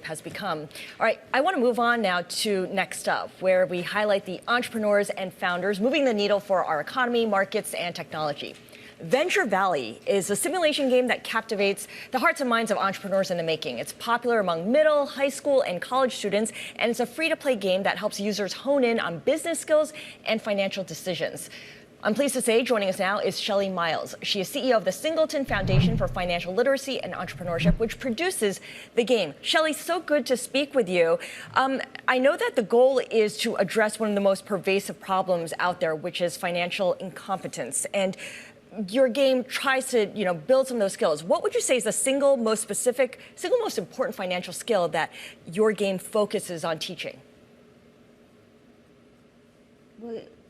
has become. All right, I want to move on now to Next Up, where we highlight the entrepreneurs and founders moving the needle for our economy, markets, and technology. Venture Valley is a simulation game that captivates the hearts and minds of entrepreneurs in the making. It's popular among middle, high school, and college students, and it's a free-to-play game that helps users hone in on business skills and financial decisions. I'm pleased to say joining us now is Shelley Miles. She is CEO of the Singleton Foundation for Financial Literacy and Entrepreneurship, which produces the game. Shelley, so good to speak with you. I know that the goal is to address one of the most pervasive problems out there, which is financial incompetence. And your game tries to, build some of those skills. What would you say is the single most important financial skill that your game focuses on teaching?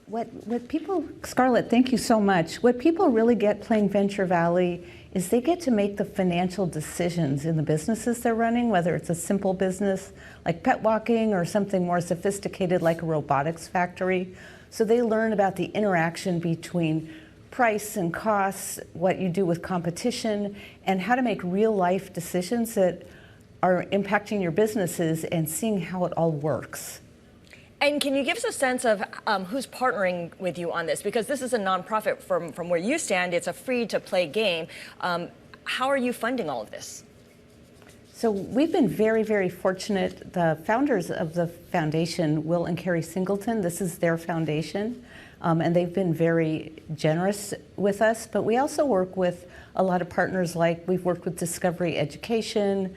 What people, Scarlett, thank you so much. What people really get playing Venture Valley is they get to make the financial decisions in the businesses they're running, whether it's a simple business like pet walking or something more sophisticated like a robotics factory. So they learn about the interaction between price and costs, what you do with competition, and how to make real life decisions that are impacting your businesses and seeing how it all works. And can you give us a sense of who's partnering with you on this? Because this is a nonprofit from where you stand. It's a free-to-play game. How are you funding all of this? So we've been very, very fortunate. The founders of the foundation, Will and Carrie Singleton, this is their foundation. And they've been very generous with us. But we also work with a lot of partners, like we've worked with Discovery Education.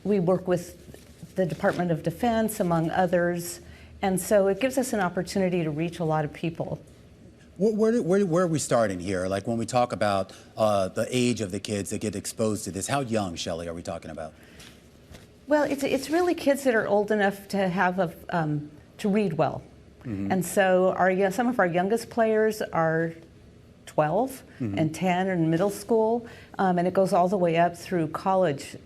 We work with the Department of Defense, among others. And so it gives us an opportunity to reach a lot of people. Where are we starting here? Like when we talk about the age of the kids that get exposed to this, how young, Shelley, are we talking about? Well, it's really kids that are old enough to have to read well. Mm-hmm. And so some of our youngest players are 12 mm-hmm. and 10 in middle school, and it goes all the way up through college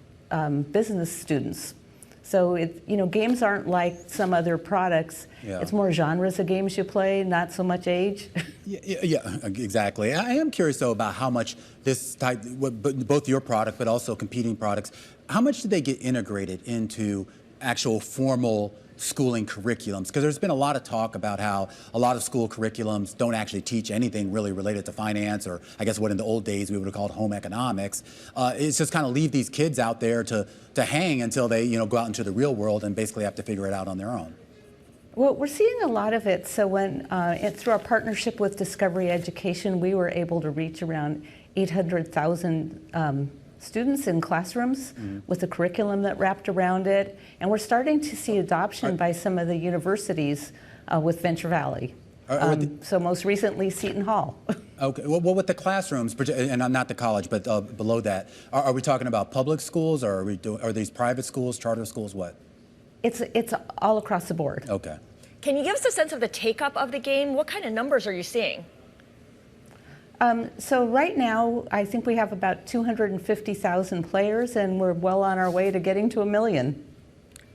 business students. So games aren't like some other products. Yeah. It's more genres of games you play, not so much age. Yeah, exactly. I am curious though about how much this type, both your product but also competing products, how much do they get integrated into actual formal schooling curriculums? Because there's been a lot of talk about how a lot of school curriculums don't actually teach anything really related to finance, or I guess what in the old days we would have called home economics. It's just kind of leave these kids out there to hang until they go out into the real world and basically have to figure it out on their own. Well, we're seeing a lot of it. So through our partnership with Discovery Education, we were able to reach around 800,000 students in classrooms mm-hmm. with the curriculum that wrapped around it. And we're starting to see adoption by some of the universities with Venture Valley. So most recently, Seton Hall. Okay, well, with the classrooms, and not the college, but below that, are we talking about public schools, or are these private schools, charter schools, what? It's all across the board. Okay. Can you give us a sense of the take-up of the game? What kind of numbers are you seeing? So right now, I think we have about 250,000 players, and we're well on our way to getting to 1 million.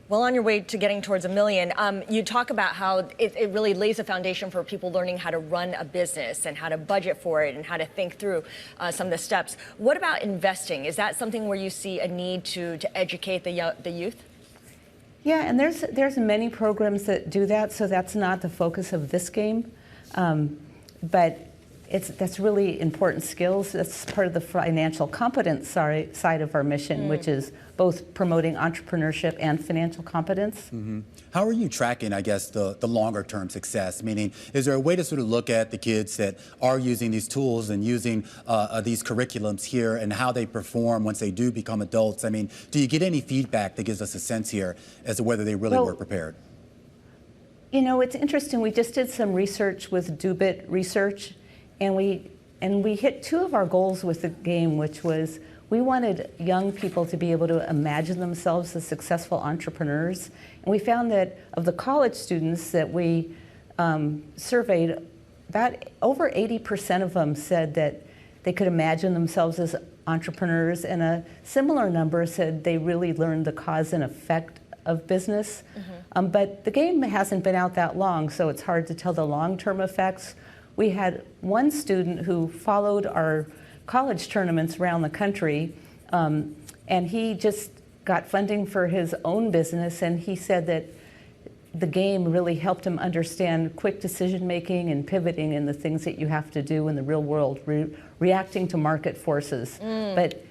Well on your way to getting towards 1 million. You talk about how it really lays a foundation for people learning how to run a business and how to budget for it and how to think through some of the steps. What about investing? Is that something where you see a need to educate the youth? Yeah, and there's many programs that do that, so that's not the focus of this game. But that's really important skills. That's part of the financial competence side of our mission, which is both promoting entrepreneurship and financial competence. Mm-hmm. How are you tracking, I guess, the longer term success? Meaning, is there a way to sort of look at the kids that are using these tools and using these curriculums here and how they perform once they do become adults? I mean, do you get any feedback that gives us a sense here as to whether they really were prepared? It's interesting. We just did some research with Dubit Research. And we hit two of our goals with the game, which was we wanted young people to be able to imagine themselves as successful entrepreneurs. And we found that of the college students that we surveyed, about over 80% of them said that they could imagine themselves as entrepreneurs, and a similar number said they really learned the cause and effect of business. Mm-hmm. But the game hasn't been out that long, so it's hard to tell the long-term effects. We had one student who followed our college tournaments around the country, and he just got funding for his own business, and he said that the game really helped him understand quick decision making and pivoting and the things that you have to do in the real world, reacting to market forces. But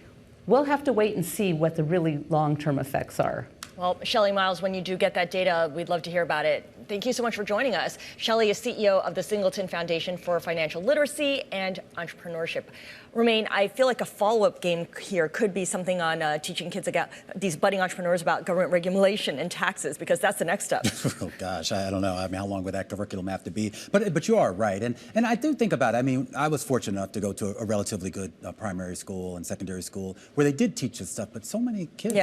we'll have to wait and see what the really long-term effects are. Well, Shelley Miles, when you do get that data, we'd love to hear about it. Thank you so much for joining us. Shelley is CEO of the Singleton Foundation for Financial Literacy and Entrepreneurship. Romaine, I feel like a follow-up game here could be something on teaching kids about these budding entrepreneurs about government regulation and taxes, because that's the next step. Oh gosh, I don't know. I mean, how long would that curriculum have to be? But you are right, and I do think about it. I mean, I was fortunate enough to go to a relatively good primary school and secondary school where they did teach this stuff. But so many kids,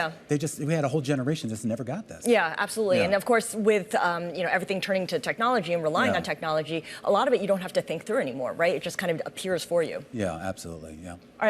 we had a whole generation just never got this. Yeah, absolutely. Yeah. And of course, with everything turning to technology and relying on technology, a lot of it you don't have to think through anymore, right? It just kind of appears for you. Yeah, absolutely. Yeah. All right.